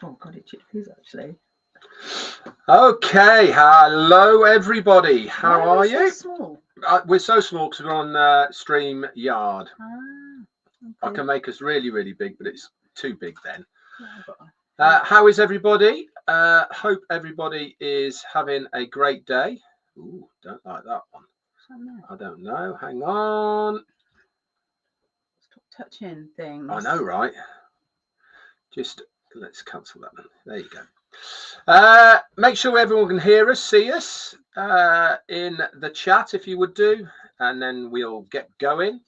Oh God, it is actually. Okay, hello everybody. How are you? So small? We're so small because we're on StreamYard. Okay. I can make us really, really big, but it's too big then. Yeah, how is everybody? Hope everybody is having a great day. Ooh, don't like that one. I don't know. Hang on. Stop touching things. I know, right? Just let's cancel that one. There you go. Make sure everyone can hear us, see us in the chat if you would do, and then we'll get going.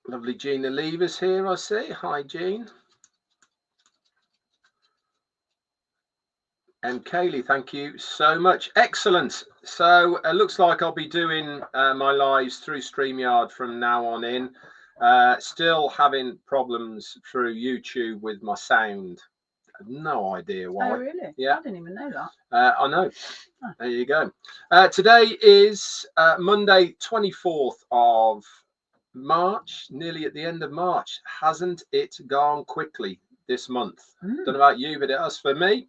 Lovely Gina Lever's here, I see. Hi, Jean. And Kaylee, thank you so much. Excellent. So it looks like I'll be doing my lives through StreamYard from now on in. Still having problems through YouTube with my sound. I have no idea why. Oh, really? Yeah. I didn't even know that. I know. Oh. There you go. Today is Monday, 24th of March, nearly at the end of March. Hasn't it gone quickly this month? Don't know about you, but it has for me.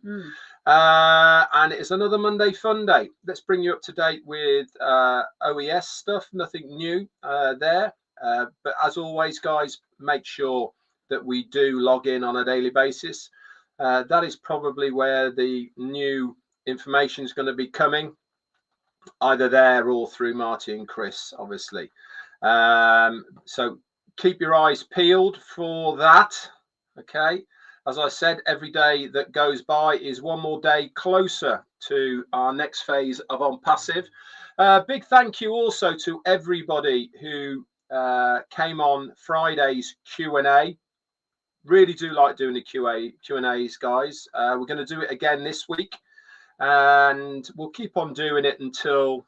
And it's another Monday Fun Day. Let's bring you up to date with OES stuff. Nothing new there. But as always, guys, make sure that we do log in on a daily basis. That is probably where the new information is going to be coming, either there or through Marty and Chris, obviously. So keep your eyes peeled for that. Okay. As I said, every day that goes by is one more day closer to our next phase of Onpassive. Big thank you also to everybody who came on Friday's Q&A. Really do like doing the Q&As, guys. We're going to do it again this week, and we'll keep on doing it until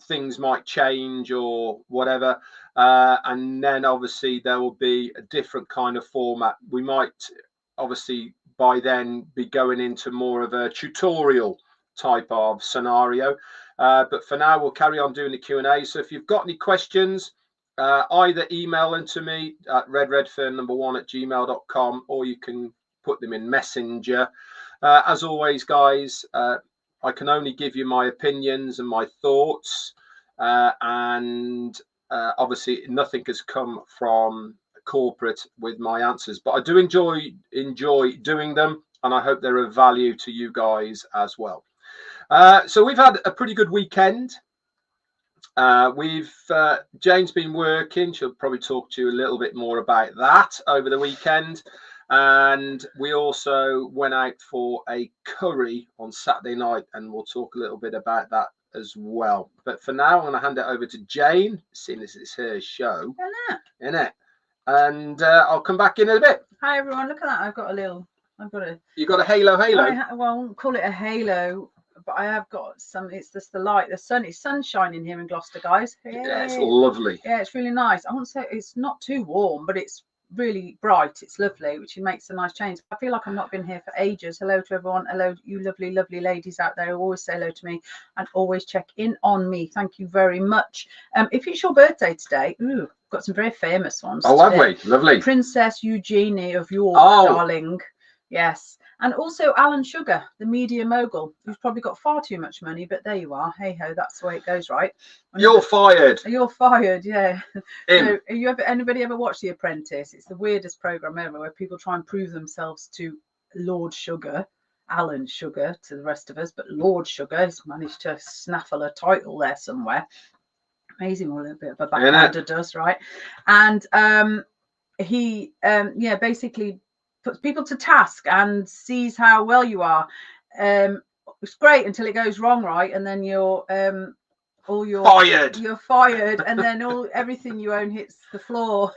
things might change or whatever, and then obviously there will be a different kind of format. We might obviously by then be going into more of a tutorial type of scenario, but for now we'll carry on doing the Q&A. So if you've got any questions, either email them to me at redfern1@gmail.com, or you can put them in Messenger. As always, guys, I can only give you my opinions and my thoughts, and obviously nothing has come from corporate with my answers, but I do enjoy doing them, and I hope they're of value to you guys as well. So we've had a pretty good weekend. Jane's been working. She'll probably talk to you a little bit more about that over the weekend. And we also went out for a curry on Saturday night, and we'll talk a little bit about that as well. But for now, I'm going to hand it over to Jane, seeing as it's her show. Isn't it? And I'll come back in a bit. Hi everyone, look at that. You got a halo? Well, I won't call it a halo, but I have got some. It's just the light, the sun. It's sun shining here in Gloucester, guys. Hey. Yeah, it's lovely. Yeah, it's really nice. I won't say it's not too warm, but it's really bright. It's lovely, which makes a nice change. I feel like I've not been here for ages. Hello to everyone. Hello, you lovely, lovely ladies out there who always say hello to me and always check in on me. Thank you very much. If it's your birthday today, got some very famous ones. Oh, have we? Lovely. Princess Eugenie of York, darling. Yes. And also Alan Sugar, the media mogul, who's probably got far too much money, but there you are. Hey ho, that's the way it goes, right? You're fired. You're fired, yeah. So, anybody ever watched The Apprentice? It's the weirdest program ever, where people try and prove themselves to Lord Sugar, Alan Sugar, to the rest of us, but Lord Sugar has managed to snaffle a title there somewhere. Amazing what a bit of a backhander does, right? And he, basically puts people to task and sees how well you are. It's great until it goes wrong, right? And then you're fired. You're fired, and then everything you own hits the floor.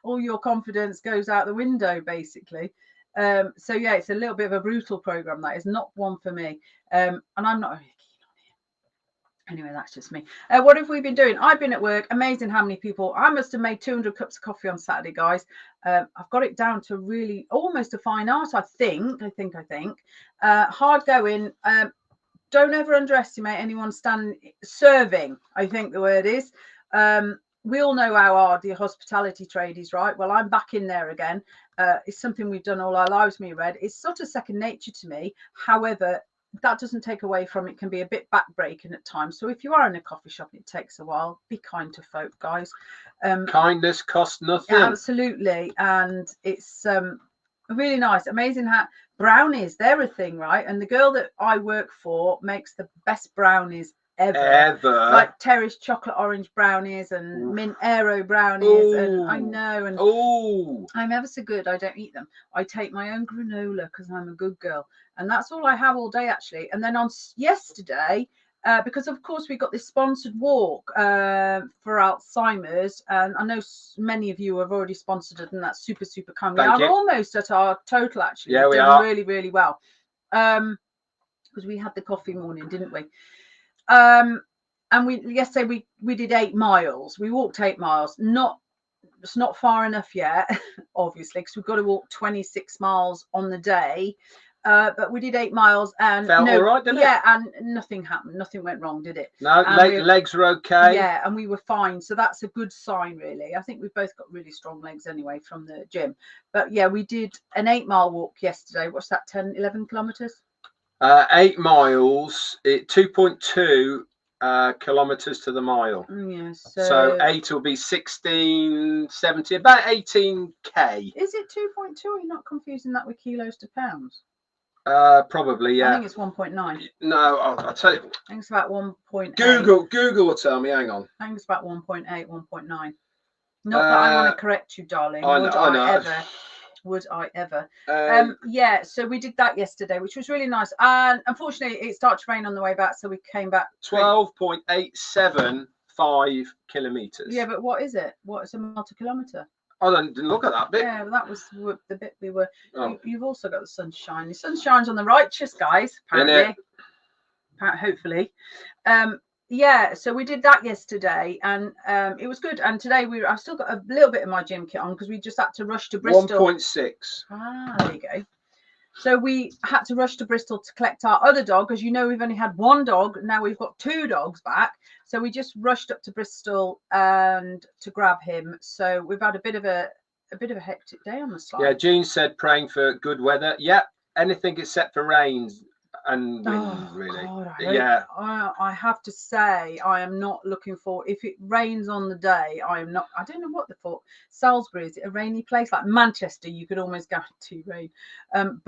All your confidence goes out the window, basically. So yeah, it's a little bit of a brutal program. That is not one for me, and I'm not really keen on it. Anyway, that's just me. What have we been doing? I've been at work. Amazing how many people. I must have made 200 cups of coffee on Saturday, guys. I've got it down to really almost a fine art, I think. Hard going. Don't ever underestimate anyone serving, I think the word is. we all know how hard the hospitality trade is, right? Well, I'm back in there again. It's something we've done all our lives, me Red. It's sort of second nature to me. However, that doesn't take away from it can be a bit backbreaking at times. So if you are in a coffee shop and it takes a while, be kind to folk, guys. Kindness costs nothing. Absolutely. And it's really nice, amazing how brownies, they're a thing, right? And the girl that I work for makes the best brownies ever. Like Terry's chocolate orange brownies and mint aero brownies. And I know, and I'm ever so good, I don't eat them. I take my own granola because I'm a good girl, and that's all I have all day actually. And then on yesterday, because of course we got this sponsored walk for Alzheimer's, and I know many of you have already sponsored it, and that's super kind. We are almost at our total actually. Yeah, we are really well, because we had the coffee morning, didn't we? And yesterday we did 8 miles. We walked 8 miles. It's not far enough yet, obviously, because we've got to walk 26 miles on the day. But we did 8 miles and felt all right, didn't it? Yeah, and nothing happened. Nothing went wrong, did it? No, legs were okay. Yeah, and we were fine. So that's a good sign, really. I think we've both got really strong legs anyway from the gym. But yeah, we did an 8-mile walk yesterday. What's that, 10, 11 kilometers? 8 miles, 2.2 kilometers to the mile. Yes. So 8 will be 1670, about 18k. Is it 2.2? Are you not confusing that with kilos to pounds? Probably, yeah. I think it's 1.9. No, I'll tell you. I think it's about 1.8. Google will tell me. Hang on. I think it's about 1.8, 1.9. Not that I want to correct you, darling. I know. Would I ever? Yeah, so we did that yesterday, which was really nice. And unfortunately, it started to rain on the way back, so we came back. 12.875 kilometers. Yeah, but what is it? What is a mile to kilometer? I didn't look at that bit. Yeah, well, that was the bit we were. You've also got the sunshine. The sun shines on the righteous, guys. Apparently, hopefully. Yeah, so we did that yesterday, and it was good. And today I've still got a little bit of my gym kit on because we just had to rush to Bristol. 1.6. Ah, there you go. So we had to rush to Bristol to collect our other dog. As you know, we've only had 1 dog. Now we've got 2 dogs back. So we just rushed up to Bristol and to grab him. So we've had a bit of a hectic day on the slide. Yeah, Jean said praying for good weather. Yeah, anything except for rain and wind, really. God, yeah. I have to say, I am not looking forward. If it rains on the day, I am not. I don't know what the thought. Salisbury, is it a rainy place? Like Manchester, you could almost guarantee rain. And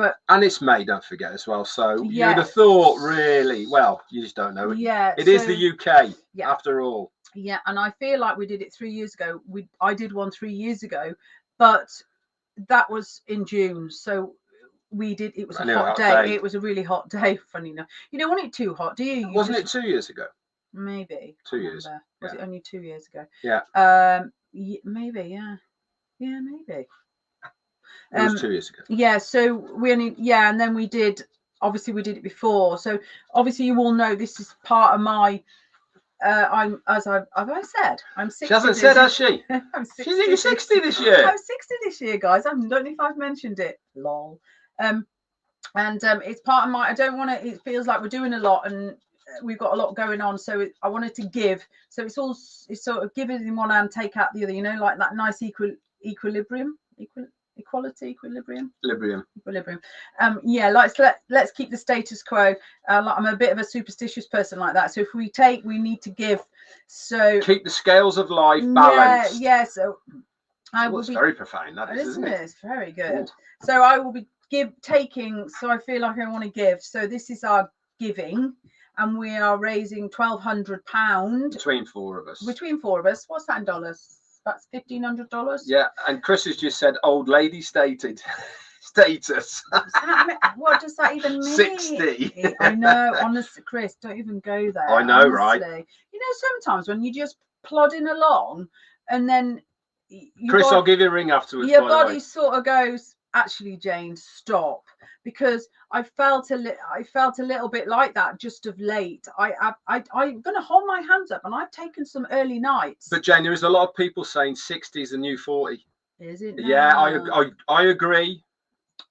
it's May, don't forget as well. So you'd have thought, really, well, you just don't know. Yeah, it is the UK after all. Yeah, and I feel like we did it 3 years ago. I did one 3 years ago, but that was in June. So we did. It was a hot day. It was a really hot day. Funny enough, you don't want it too hot, do you? Wasn't it 2 years ago? Maybe 2 years. Was it only 2 years ago? Yeah. Maybe. Yeah. Yeah, maybe. It was 2 years ago. Yeah. So we only. Yeah, and then we did. Obviously, we did it before. So obviously, you all know this is part of my. Have I said I'm 60. She hasn't said, has she? I'm 60. She's 60 this year. I'm 60 this year, guys. I don't know if I've mentioned it. Lol. It's part of my. I don't want to. It feels like we're doing a lot and we've got a lot going on. So I wanted to give. So it's sort of give it in one hand, take out the other. You know, like that nice equilibrium. Equilibrium. Yeah, let's keep the status quo. I'm a bit of a superstitious person like that. So if we take, we need to give. So keep the scales of life balanced. Yeah. So it's very profound, that is, isn't it? It's very good. Ooh. So I will be taking. So I feel like I want to give. So this is our giving, and we are raising £1,200 between 4 of us. What's that in dollars? That's $1,500. Yeah, and Chris has just said old lady status. What does that even mean? 60. I know, honestly, Chris, don't even go there. I know, honestly. Right? You know, sometimes when you just plodding along, and then Chris, I'll give you a ring afterwards. Your body sort of goes, actually, Jane, stop, because I felt a little bit like that just of late. I'm going to hold my hands up, and I've taken some early nights. But Jane, there is a lot of people saying 60 is the new 40. Is it? Yeah, I agree.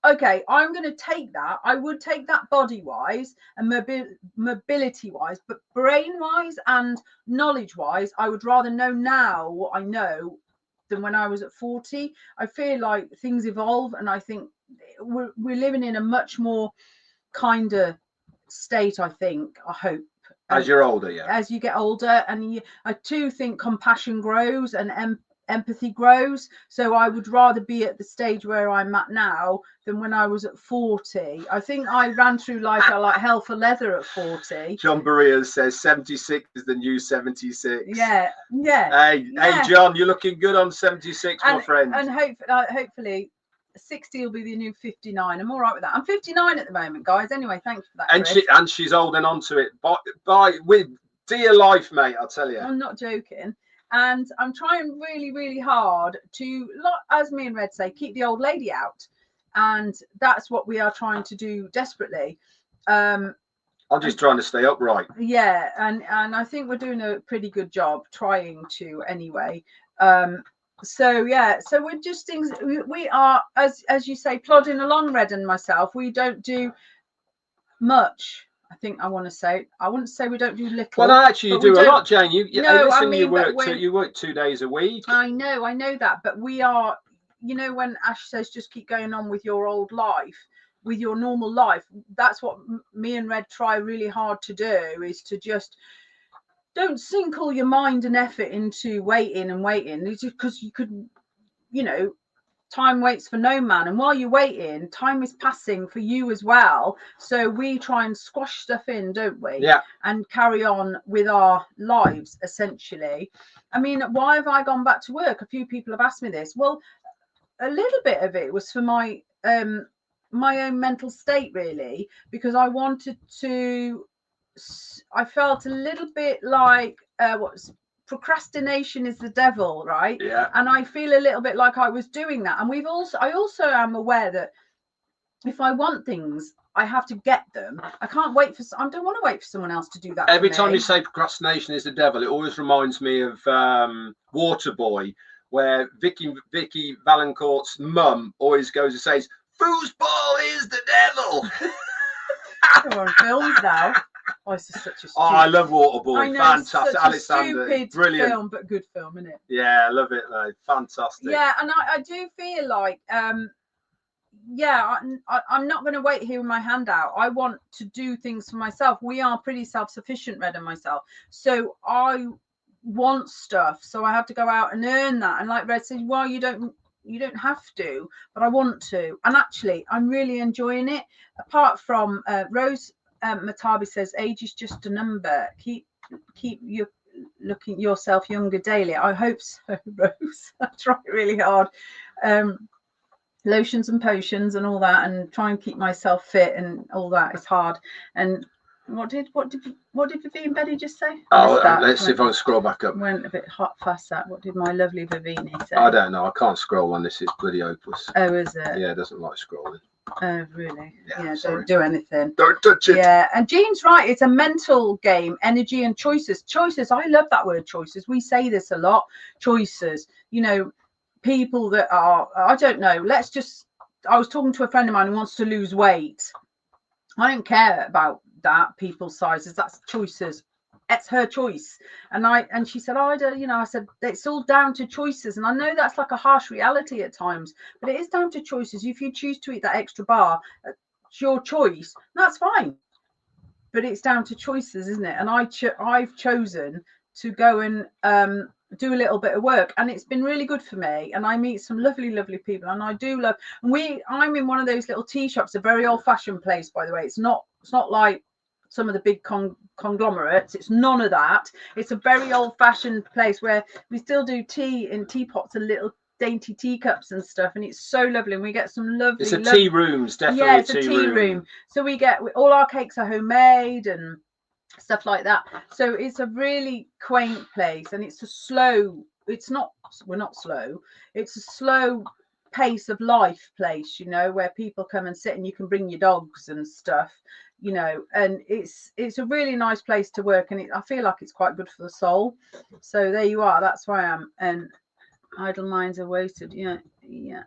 okay, I'm going to take that. I would take that body wise and mobility wise, but brain wise and knowledge wise, I would rather know now what I know than when I was at 40. I feel like things evolve, and I think we're living in a much more kinder state, I think, I hope. As you're older, yeah. As you get older, and I too think compassion grows and empathy grows. So I would rather be at the stage where I'm at now than when I was at 40. I think I ran through life like hell for leather at 40. John Berea says 76 is the new 76. Yeah. Hey, John, you're looking good on 76, my friend. And hopefully 60 will be the new 59. I'm all right with that. I'm 59 at the moment, guys. Anyway, thanks for that. And she's holding on to it with dear life, mate. I'll tell you. I'm not joking. And I'm trying really, really hard to, as me and Red say, keep the old lady out. And that's what we are trying to do desperately. I'm just trying to stay upright. Yeah, and I think we're doing a pretty good job trying to anyway. So yeah, so we're just things we are, as you say, plodding along, Red and myself. We don't do much. I think I wouldn't say we don't do little. Well, actually, you do a lot, Jane. You work 2 days a week. I know that, but we are, when Ash says just keep going on with your old life, with your normal life, that's what me and Red try really hard to do, is to just don't sink all your mind and effort into waiting. It's just because you could, time waits for no man, and while you're waiting, time is passing for you as well. So we try and squash stuff in, don't we? Yeah. And carry on with our lives, essentially. I mean, why have I gone back to work? A few people have asked me this. Well, a little bit of it was for my my own mental state, really, because I felt a little bit like procrastination is the devil, right? Yeah. And I feel a little bit like I was doing that. And I also am aware that if I want things, I have to get them. I can't wait I don't want to wait for someone else to do that. Every time you say procrastination is the devil, it always reminds me of Waterboy, where Vicky Valancourt's mum always goes and says, "Foosball is the devil." We're on films now. Oh, this is such a I love Waterboy. I know, fantastic. Such Alexander, a stupid brilliant film, but good film, isn't it? Yeah, I love it though. Fantastic. Yeah, and I do feel like I'm not going to wait here with my hand out. I want to do things for myself. We are pretty self-sufficient, Red and myself. So I want stuff. So I have to go out and earn that. And like Red says, well, you don't have to, but I want to. And actually, I'm really enjoying it. Apart from Rose Matabi says, age is just a number. Keep you looking yourself younger daily. I hope so, Rose. I try really hard. Lotions and potions and all that, and try and keep myself fit and all that is hard. And what did Vivi and Betty just say? Let's see if I can scroll back up. Went a bit hot fast. That what did my lovely Vivini say? I don't know. I can't scroll on this. It's bloody hopeless. Oh, is it? Yeah, it doesn't like scrolling. Oh, really? Yeah, sorry. don't do anything. Don't touch it. Yeah, and Jean's right. It's a mental game, energy and choices. Choices. I love that word, choices. We say this a lot. Choices. People that are, I don't know. I was talking to a friend of mine who wants to lose weight. I don't care about that, people's sizes. That's choices. It's her choice. And she said, I said, it's all down to choices. And I know that's like a harsh reality at times, but it is down to choices. If you choose to eat that extra bar, it's your choice. That's fine. But it's down to choices, isn't it? And I've chosen to go and do a little bit of work, and it's been really good for me. And I meet some lovely people, and I do love. And I'm in one of those little tea shops, a very old-fashioned place, by the way. It's not like some of the big conglomerates. It's none of that. It's a very old-fashioned place where we still do tea in teapots and little dainty teacups and stuff, and it's so lovely. And we get some lovely. It's a tea room. It's definitely it's a tea room. So we get all our cakes are homemade and stuff like that. So it's a really quaint place, and it's we're not slow. It's a slow pace of life place, where people come and sit, and you can bring your dogs and stuff, and it's a really nice place to work, and I feel like it's quite good for the soul. So there you are. That's where I am. And idle minds are wasted. Yeah.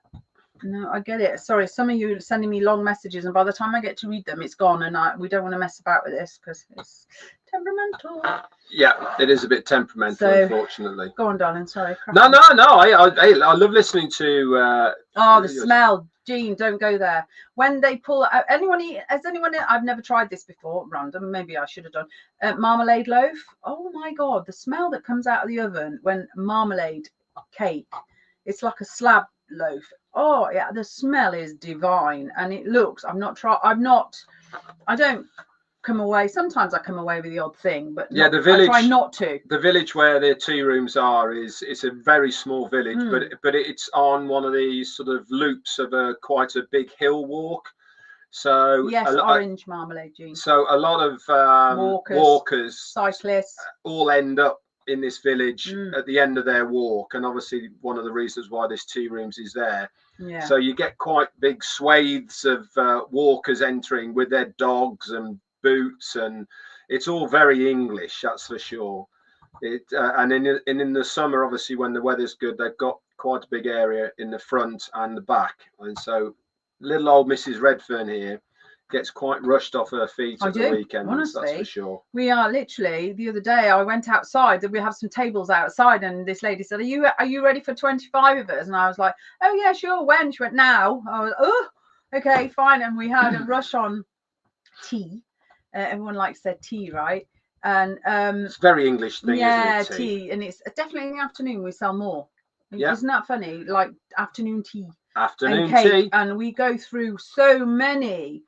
No, I get it. Sorry, some of you are sending me long messages, and by the time I get to read them, it's gone, and we don't want to mess about with this because it's temperamental. Yeah, it is a bit temperamental, So, unfortunately. Go on, darling. Sorry. No. I love listening to. Oh, the smell, Jean. Don't go there. When they pull out, has anyone? I've never tried this before. Random. Maybe I should have done. Marmalade loaf. Oh my God, the smell that comes out of the oven when marmalade cake. It's like a slab loaf. Oh yeah, the smell is divine, and it looks. I don't come away. Sometimes I come away with the odd thing, but yeah, the village. I try not to. The village where the tea rooms are it's a very small village, but it's on one of these sort of loops of quite a big hill walk. So yes, orange marmalade, Jean. So a lot of walkers, cyclists, all end up in this village at the end of their walk, and obviously one of the reasons why this tea rooms is there. Yeah. So you get quite big swathes of walkers entering with their dogs and boots, and it's all very English, that's for sure. And in the summer, obviously when the weather's good, they've got quite a big area in the front and the back, and so little old Mrs. Redfern here gets quite rushed off her feet at the weekend. Honestly, that's for sure. We are literally, the other day I went outside, we have some tables outside, and this lady said, are you ready for 25 of us? And I was like, oh yeah, sure. When? She went, now. I was, oh, okay, fine. And we had a rush on tea. Everyone likes their tea, right? And it's a very English thing, yeah, isn't it? tea. And it's definitely in the afternoon we sell more. Yeah. Isn't that funny? Like afternoon tea. Afternoon and cake, tea. And we go through so many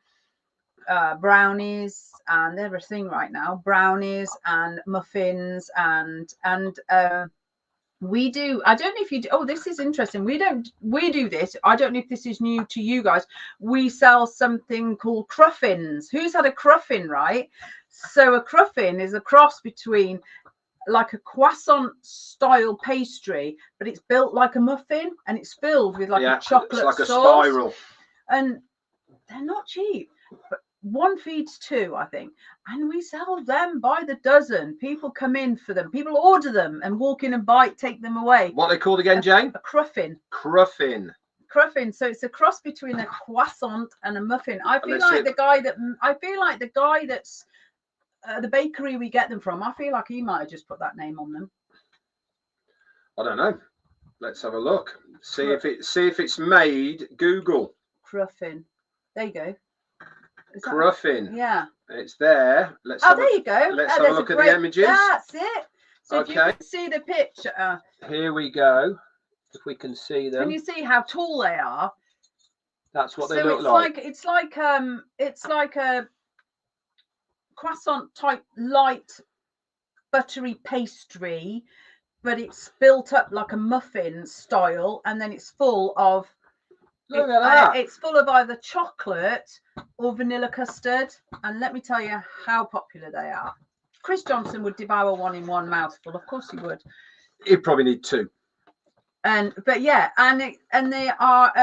brownies, and they're a thing right now, brownies and muffins, and we do, I don't know if you do, oh, this is interesting, we do this, I don't know if this is new to you guys, we sell something called cruffins. Who's had a cruffin, right? So a cruffin is a cross between like a croissant style pastry, but it's built like a muffin, and it's filled with like a chocolate it's like sauce. A spiral. And they're not cheap, but one feeds two, I think, and we sell them by the dozen. People come in for them, people order them and walk in and bite, take them away. What are they called again, Jane? A cruffin. Cruffin. So it's a cross between a croissant and a muffin. I feel like the guy that's the bakery we get them from, I feel like he might have just put that name on them. I don't know. Let's have a look. See if it's made. Google. Cruffin. There you go. Cruffin. Yeah. It's there. There you go. Let's have a look at the images. That's it. So if you can see the picture. Here we go. If we can see them. Can you see how tall they are? That's what they look like. It's like a croissant type light buttery pastry, but it's built up like a muffin style, and then it's full of Look at that. It's full of either chocolate or vanilla custard, and let me tell you how popular they are. Chris Johnson would devour one in one mouthful. Of course he would. He'd probably need two. But yeah, and they are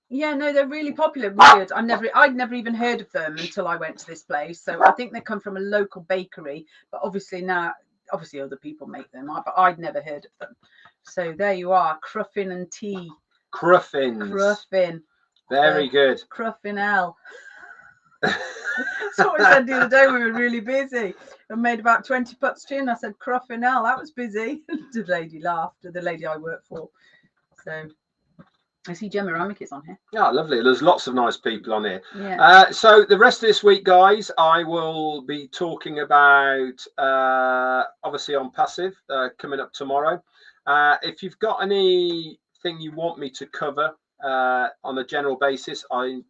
they're really popular. Weird. I'd never even heard of them until I went to this place. So I think they come from a local bakery, but obviously other people make them, but I'd never heard of them. So there you are, cruffin and tea. Cruffins. Cruffin. Very good. Cruffin L. That's what we said the other day. We were really busy. I made about 20 putts gin. I said Cruffin L. That was busy. The lady laughed. The lady I work for. So I see Gemma Ramick is on here. Yeah, lovely. There's lots of nice people on here. Yeah. So the rest of this week, guys, I will be talking about obviously Onpassive coming up tomorrow. If you've got anything you want me to cover on a general basis,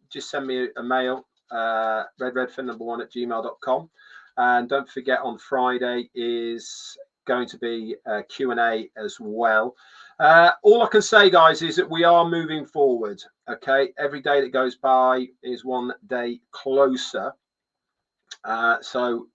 just send me a mail, redfern1@gmail.com. And don't forget, on Friday is going to be a Q&A as well. All I can say, guys, is that we are moving forward. Okay, every day that goes by is one day closer. So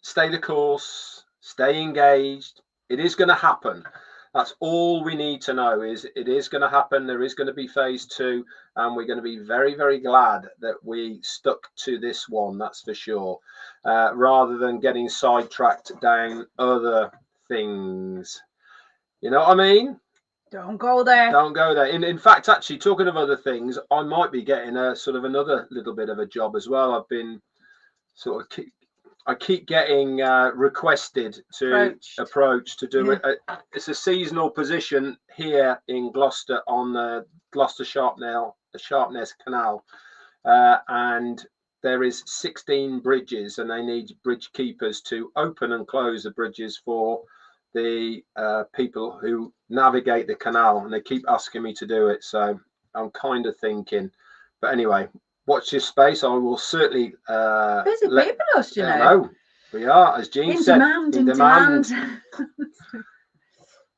stay the course, stay engaged. It is going to happen. That's all we need to know, is it is going to happen. There is going to be phase 2, and we're going to be very, very glad that we stuck to this one, that's for sure, rather than getting sidetracked down other things. You know what I mean? Don't go there. Don't go there. In fact, actually, talking of other things, I might be getting a sort of another little bit of a job as well. I've been sort of I keep getting requested to approach to do it. It's a seasonal position here in Gloucester on the Gloucester Sharpness Canal, and there is 16 bridges, and they need bridge keepers to open and close the bridges for the people who navigate the canal, and they keep asking me to do it. So I'm kind of thinking, but anyway, watch this space. I will certainly busy people, us, you know. No, we are, as Jean said, in demand.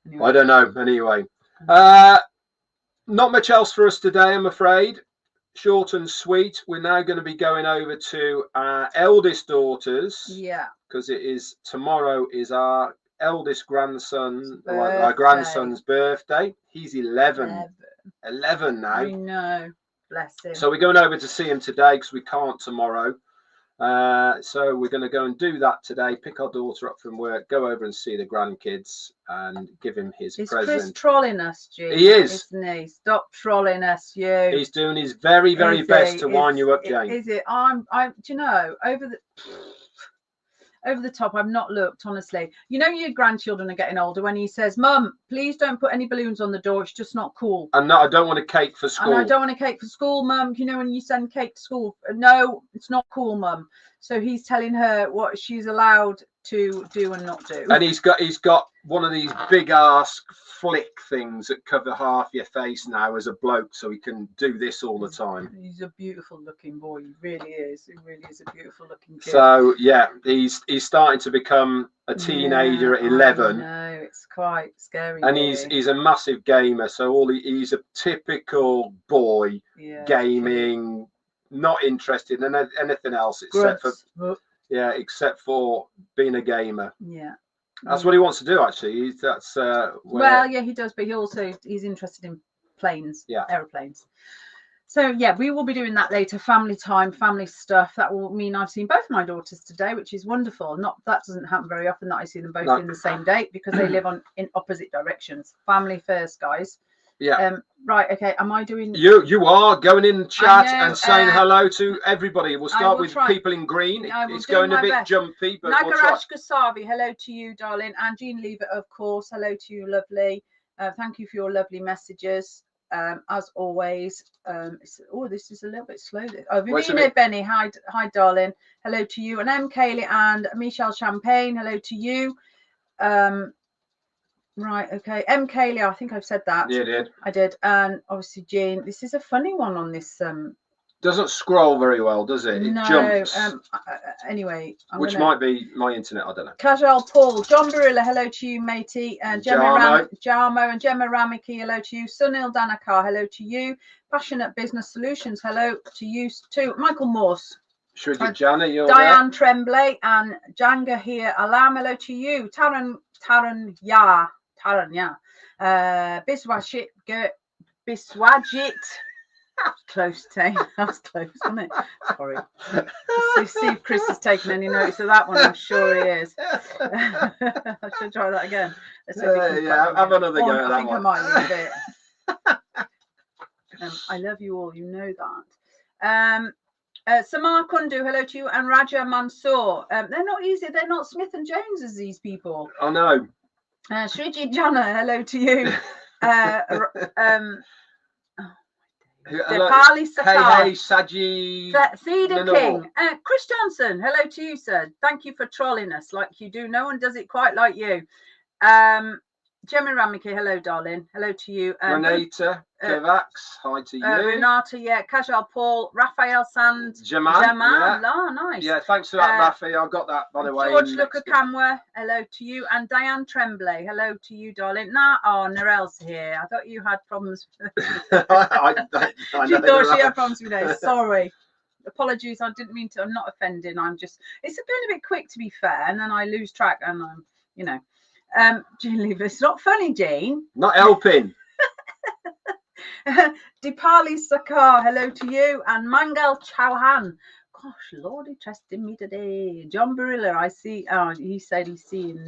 Anyway. I don't know. Anyway, not much else for us today, I'm afraid. Short and sweet. We're now going to be going over to our eldest daughters. Yeah. Because tomorrow is our eldest grandson, our grandson's birthday. He's 11 now. I know, bless him. So we're going over to see him today because we can't tomorrow. So we're going to go and do that today, pick our daughter up from work, go over and see the grandkids and give him his present. Chris trolling us, Jean? He is. Isn't he? Stop trolling us, you. He's doing his very, very best to wind you up, Jane. Is it? Do you know, over the top, I've not looked, honestly. You know, your grandchildren are getting older when he says, Mum, please don't put any balloons on the door. It's just not cool. And no, I don't want a cake for school. And I don't want a cake for school, Mum. You know, when you send cake to school, no, it's not cool, Mum. So he's telling her what she's allowed to do and not do. And he's got one of these big ass flick things that cover half your face now as a bloke, so he can do this all the time. He's a beautiful looking boy. He really is. He really is a beautiful looking kid. So yeah, he's starting to become a teenager at 11. No, it's quite scary. And he's a massive gamer. So he's a typical boy, gaming, not interested in anything else except for being a gamer. Yeah. That's what he wants to do, actually. Well, yeah, he does, but he's interested in planes, aeroplanes. So yeah, we will be doing that later. Family time, family stuff. That will mean I've seen both my daughters today, which is wonderful. That doesn't happen very often that I see them both in the same date because they live in opposite directions. Family first, guys. Yeah. Right. Okay. Am I doing? You are going in chat and saying hello to everybody. We'll start with people in green. It's going a bit jumpy, but Nagarash Gasavi, hello to you, darling. And Jean Lever, of course. Hello to you, lovely. Thank you for your lovely messages. As always. This is a little bit slow. Vivina Benny, hi, darling. Hello to you. And M. Kaylee and Michelle Champagne, hello to you. Right, okay. M. Kaylee, I think I've said that. Yeah, you did. I did. And obviously, Jean, this is a funny one on this. Doesn't scroll very well, does it? It jumps. Anyway. Might be my internet, I don't know. Casual Paul, John Barilla, hello to you, matey. And Jarmo and Gemma Ramiki, hello to you. Sunil Danakar, hello to you. Passionate Business Solutions, hello to you too. Michael Morse. Shruti Jana, you're Diane there. Tremblay and Janga here. Alam, hello to you. Taran, yeah. Biswajit. Close, Tay. That was close, wasn't it? Sorry. Let's see if Chris has taken any notes of that one. I'm sure he is. I should try that again. Have another go at that one. I think I might leave it. I love you all. You know that. Samar Kundu, hello to you, and Raja Mansoor. They're not easy. They're not Smith and Jones as these people. I know. Shriji Jana, hello to you. Depali Sakar. Hey, Saji. Cedar King. Chris Johnson, hello to you, sir. Thank you for trolling us like you do. No one does it quite like you. Gemma Ramiki, hello, darling. Hello to you. Renata Kovacs, hi to you. Renata, yeah. Casual Paul, Raphael Sand. Jaman. Oh, nice. Yeah, thanks for that, Raphael. I got that, by the way. George Luca Camwa, hello to you. And Diane Tremblay, hello to you, darling. Narelle's here. I thought you had problems. I She thought she had problems with those. Sorry. Apologies, I didn't mean to. I'm not offending. It's been a bit quick, to be fair, and then I lose track, and I'm, Jean Lever, it's not funny, Jane. Not helping. Dipali Sakar, hello to you. And Mangal Chauhan. Gosh, Lord, he trusted me today. John Barilla, I see. Oh, he said he's seeing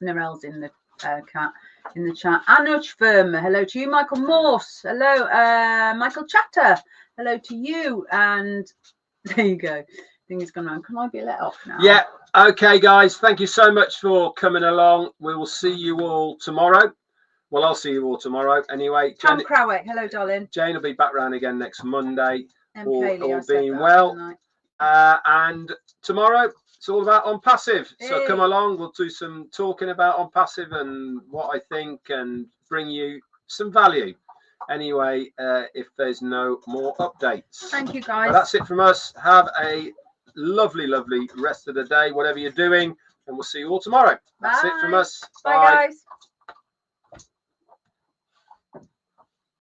Narelle's in the cat. in the chat. Anuj Verma, hello to you. Michael Morse, hello. Michael Chatter, hello to you. And there you go. I think it's gone around. Can I be let off now? Yeah. Okay, guys. Thank you so much for coming along. We will see you all tomorrow. Well, I'll see you all tomorrow anyway. Tom Crowick, hello, darling. Jane will be back round again next Monday, all being that, well. And tomorrow, it's all about Onpassive. Hey. So come along. We'll do some talking about Onpassive and what I think and bring you some value. Anyway, if there's no more updates. Thank you, guys. But that's it from us. Have a lovely, lovely rest of the day, whatever you're doing. And we'll see you all tomorrow. That's it from us. Bye, guys.